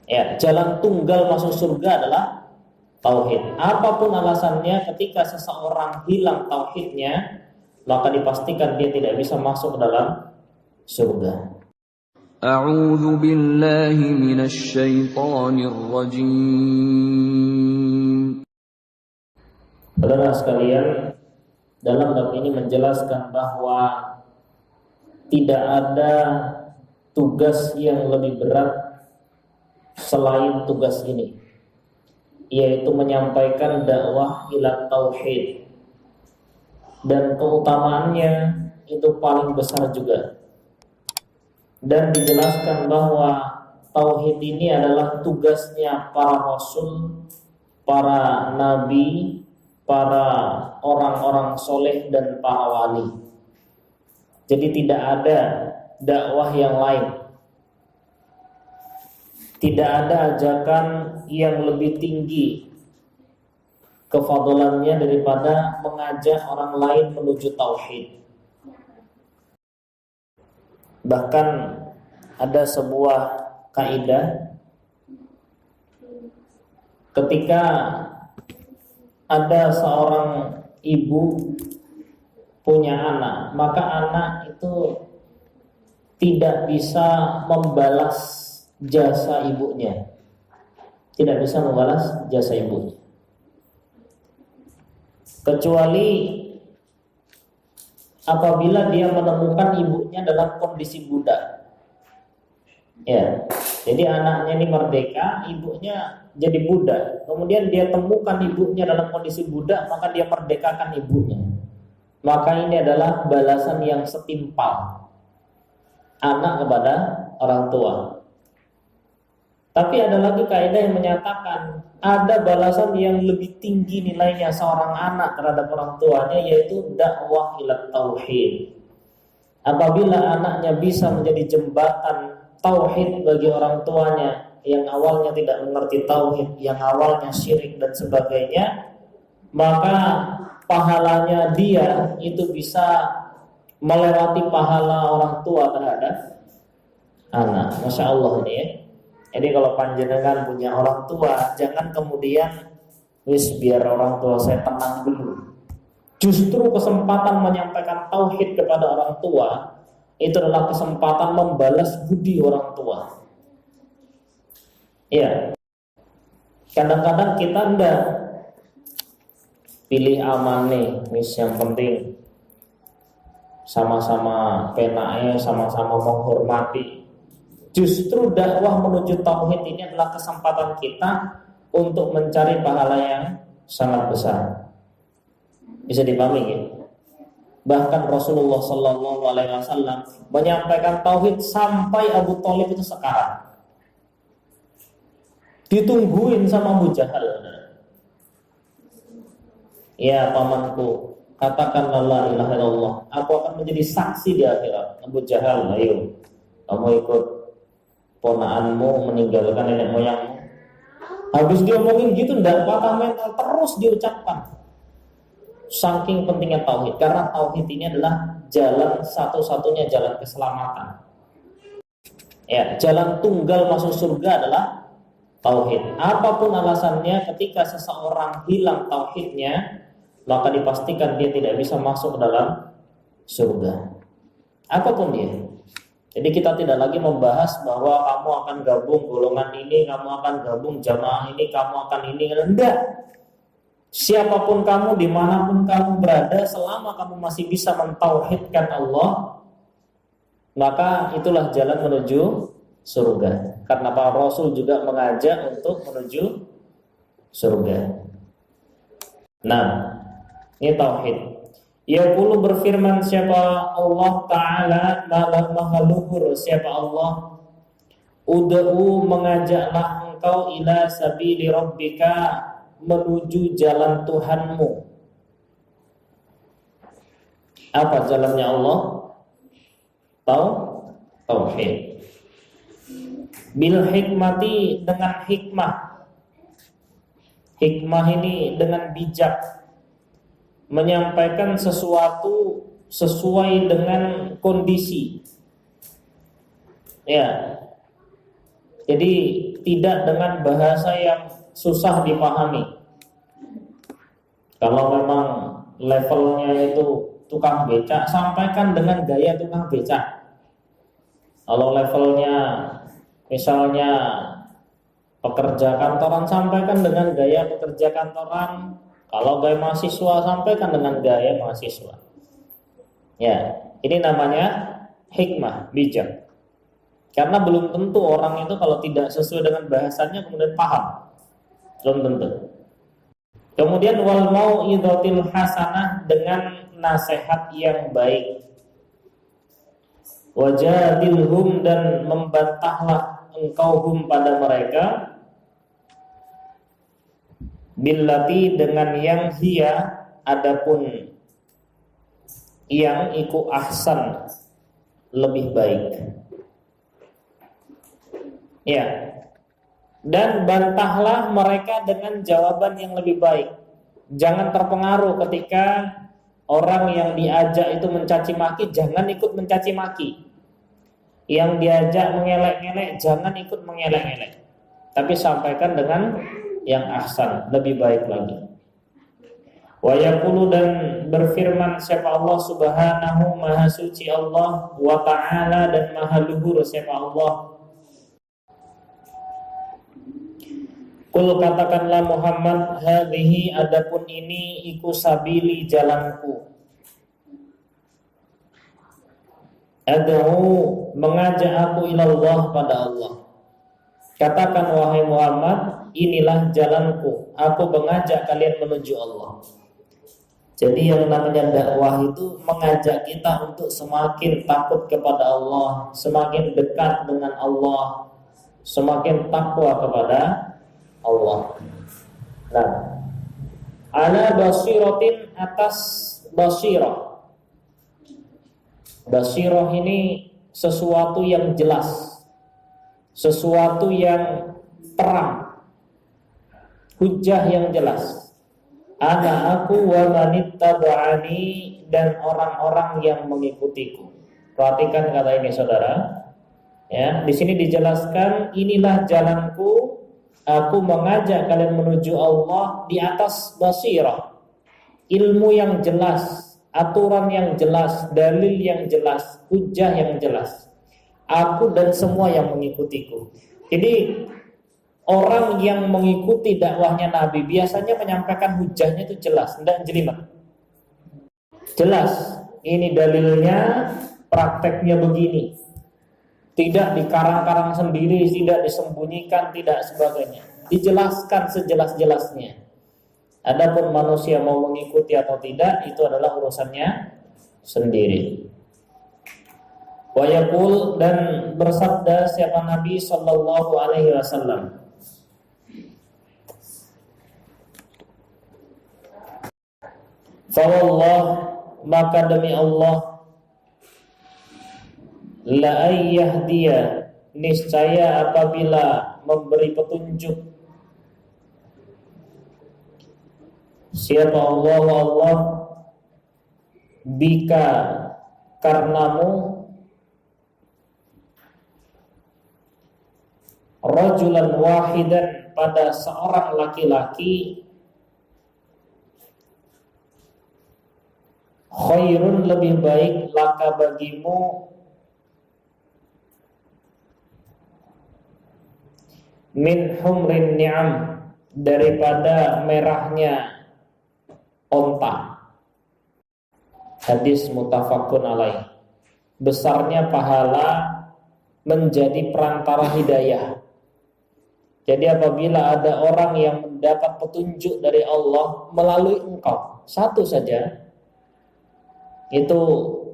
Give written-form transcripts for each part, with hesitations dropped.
Ya, jalan tunggal masuk surga adalah tauhid. Apapun alasannya, ketika seseorang hilang tauhidnya, maka dipastikan dia tidak bisa masuk ke dalam surga. A'udzu billahi minasy syaithanir rajim. Saudara sekalian, dalam bab ini menjelaskan bahwa tidak ada tugas yang lebih berat selain tugas ini, yaitu menyampaikan dakwah ila tauhid, dan keutamaannya itu paling besar juga. Dan dijelaskan bahwa tauhid ini adalah tugasnya para rasul, para nabi, para orang-orang soleh dan para wali. Jadi tidak ada dakwah yang lain, tidak ada ajakan yang lebih tinggi kefadalannya daripada mengajak orang lain menuju tauhid. Bahkan ada sebuah kaidah, ketika ada seorang ibu punya anak, maka anak itu tidak bisa membalas jasa ibunya. Tidak bisa membalas jasa ibunya, kecuali apabila dia menemukan ibunya dalam kondisi budak. Ya, jadi anaknya ini merdeka, ibunya jadi budak. Kemudian dia temukan ibunya dalam kondisi budak, maka dia merdekakan ibunya. Maka ini adalah balasan yang setimpal anak kepada orang tua. Tapi ada lagi kaidah yang menyatakan ada balasan yang lebih tinggi nilainya seorang anak terhadap orang tuanya, yaitu dakwah ila tauhid. Apabila anaknya bisa menjadi jembatan tauhid bagi orang tuanya yang awalnya tidak mengerti tauhid, yang awalnya syirik dan sebagainya, maka pahalanya dia itu bisa melewati pahala orang tua terhadap anak. Masya Allah ini ya. Jadi kalau panjenengan punya orang tua, jangan kemudian biar orang tua saya tenang dulu. Justru kesempatan menyampaikan tauhid kepada orang tua itu adalah kesempatan membalas budi orang tua. Ya, kadang-kadang kita enggak pilih amane, yang penting sama-sama penake, sama-sama menghormati. Justru dakwah menuju tauhid ini adalah kesempatan kita untuk mencari pahala yang sangat besar. Bisa dipahami ya? Bahkan Rasulullah SAW menyampaikan tauhid sampai Abu Thalib itu sekarang ditungguin sama Abu Jahal. Ya pamanku, katakanlah la ilaha illallah, aku akan menjadi saksi di akhirat. Abu Jahal, ayo kamu ikut ponaanmu meninggalkan nenek moyangmu. Habis dia ngomongin gitu, ndak patah mental, terus diucapkan. Saking pentingnya tauhid, karena tauhid ini adalah jalan satu-satunya jalan keselamatan. Ya, jalan tunggal masuk surga adalah tauhid. Apapun alasannya, ketika seseorang hilang tauhidnya, maka dipastikan dia tidak bisa masuk ke dalam surga. Apapun dia. Jadi kita tidak lagi membahas bahwa kamu akan gabung golongan ini, kamu akan gabung jamaah ini, kamu akan ini. Enggak. Siapapun kamu, dimanapun kamu berada, selama kamu masih bisa mentauhidkan Allah, maka itulah jalan menuju surga. Karena para Rasul juga mengajak untuk menuju surga. Nah, ini tauhid. Yaqulu berfirman siapa Allah Ta'ala maha luhur, siapa Allah, ud'u mengajaklah engkau ila sabili rabbika, menuju jalan Tuhanmu. Apa jalannya Allah? Tauhid. Bil hikmati, dengan hikmah. Hikmah ini dengan bijak, menyampaikan sesuatu sesuai dengan kondisi. Ya. Jadi tidak dengan bahasa yang susah dipahami. Kalau memang levelnya itu tukang becak, sampaikan dengan gaya tukang becak. Kalau levelnya misalnya pekerja kantoran, sampaikan dengan gaya pekerja kantoran. Kalau gaya mahasiswa, sampaikan dengan gaya mahasiswa. Ya, ini namanya hikmah, bijak. Karena belum tentu orang itu kalau tidak sesuai dengan bahasanya kemudian paham. Belum tentu. Kemudian wal mau'izatil hasanah, dengan nasihat yang baik. Wajadilhum, dan membantahlah engkau hum pada mereka, billati, dengan yang hiya, adapun yang iku ahsan, lebih baik. Ya. Dan bantahlah mereka dengan jawaban yang lebih baik. Jangan terpengaruh ketika orang yang diajak itu mencaci maki, jangan ikut mencaci maki. Yang diajak mengelek-ngelek, jangan ikut mengelek-ngelek. Tapi sampaikan dengan yang ahsan, lebih baik lagi. Wa yaqulu, dan berfirman siapa Allah subhanahu, maha suci Allah, wa ta'ala, dan maha luhur siapa Allah. Qul, katakanlah Muhammad, hadhihi, adapun ini, iku sabili, jalanku. Ad'u, mengajak aku ilallah, pada Allah. Katakan wahai Muhammad, inilah jalanku, aku mengajak kalian menuju Allah. Jadi yang namanya dakwah itu mengajak kita untuk semakin takut kepada Allah, semakin dekat dengan Allah, semakin takwa kepada Allah. Nah, ala basiratin, atas basirah. Basirah ini sesuatu yang jelas, sesuatu yang terang, hujjah yang jelas. Ana, aku, wa manittaba'ani, dan orang-orang yang mengikutiku. Perhatikan kata ini saudara. Ya, di sini dijelaskan inilah jalanku. Aku mengajak kalian menuju Allah di atas basirah, ilmu yang jelas, aturan yang jelas, dalil yang jelas, hujjah yang jelas. Aku dan semua yang mengikutiku. Jadi orang yang mengikuti dakwahnya Nabi biasanya menyampaikan hujjahnya itu jelas, tidak jelimet. Jelas, ini dalilnya, prakteknya begini. Tidak dikarang-karang sendiri, tidak disembunyikan, tidak sebagainya. Dijelaskan sejelas-jelasnya. Adapun manusia mau mengikuti atau tidak, itu adalah urusannya sendiri. Wa yaqul, dan bersabda siapa Nabi sallallahu alaihi wasallam, fa wallah, maka demi Allah, la ayyahdiya, niscaya apabila memberi petunjuk siapa Allah bika, karenamu, rajulan wahidan, pada seorang laki-laki, khairun, lebih baik, laka, bagimu, min humrin ni'am, daripada merahnya onta. Hadis muttafaqun alaih. Besarnya pahala menjadi perantara hidayah. Jadi apabila ada orang yang mendapat petunjuk dari Allah melalui engkau, satu saja, itu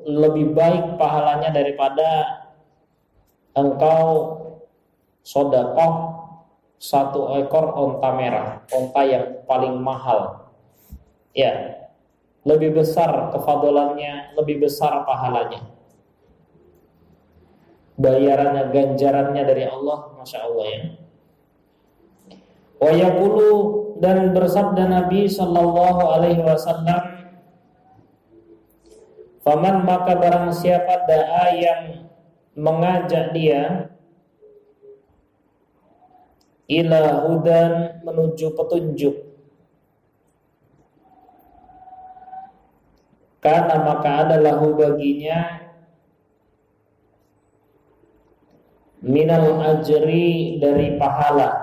lebih baik pahalanya daripada engkau sedekah 1 ekor onta merah, onta yang paling mahal. Ya, lebih besar kefadolannya, lebih besar pahalanya, bayarannya, ganjarannya dari Allah, masya Allah ya. Wa yaqulu, dan bersabda Nabi sallallahu alaihi wasallam, faman, maka barang siapa da'a, yang mengajak dia, ila hudan, menuju petunjuk. Karena maka adalah baginya minal ajri, dari pahala,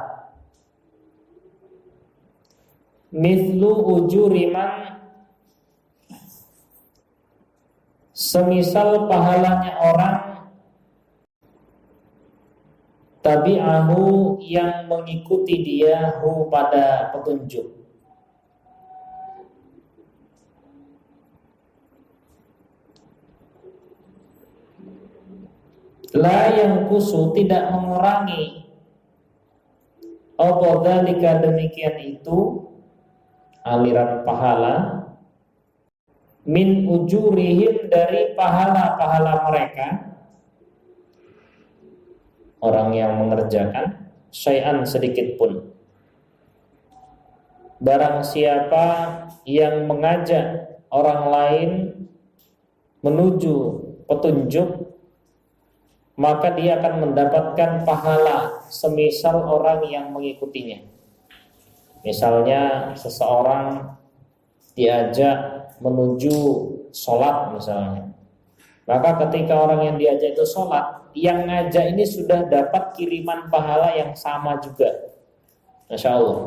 mithlu ujuri man, semisal pahalanya orang tabi'ahu, yang mengikuti dia hu, pada petunjuk. La yang kusu, tidak mengurangi, apa dzalika, demikian itu, aliran pahala, min ujurihim, dari pahala-pahala mereka, orang yang mengerjakan, syai'an, sedikit pun. Barang siapa yang mengajak orang lain menuju petunjuk, maka dia akan mendapatkan pahala semisal orang yang mengikutinya. Misalnya seseorang diajak menuju sholat misalnya, maka ketika orang yang diajak itu sholat, yang ngajak ini sudah dapat kiriman pahala yang sama juga. Masya Allah.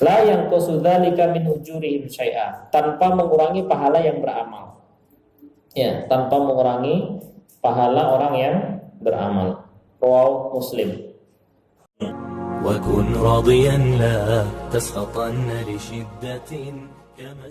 La yang kusudzalika min ujurihim syai'a, tanpa mengurangi pahala yang beramal. Ya, tanpa mengurangi pahala orang yang beramal. Rawahu Muslim. وكن راضيا لا تسخطن لشدة كما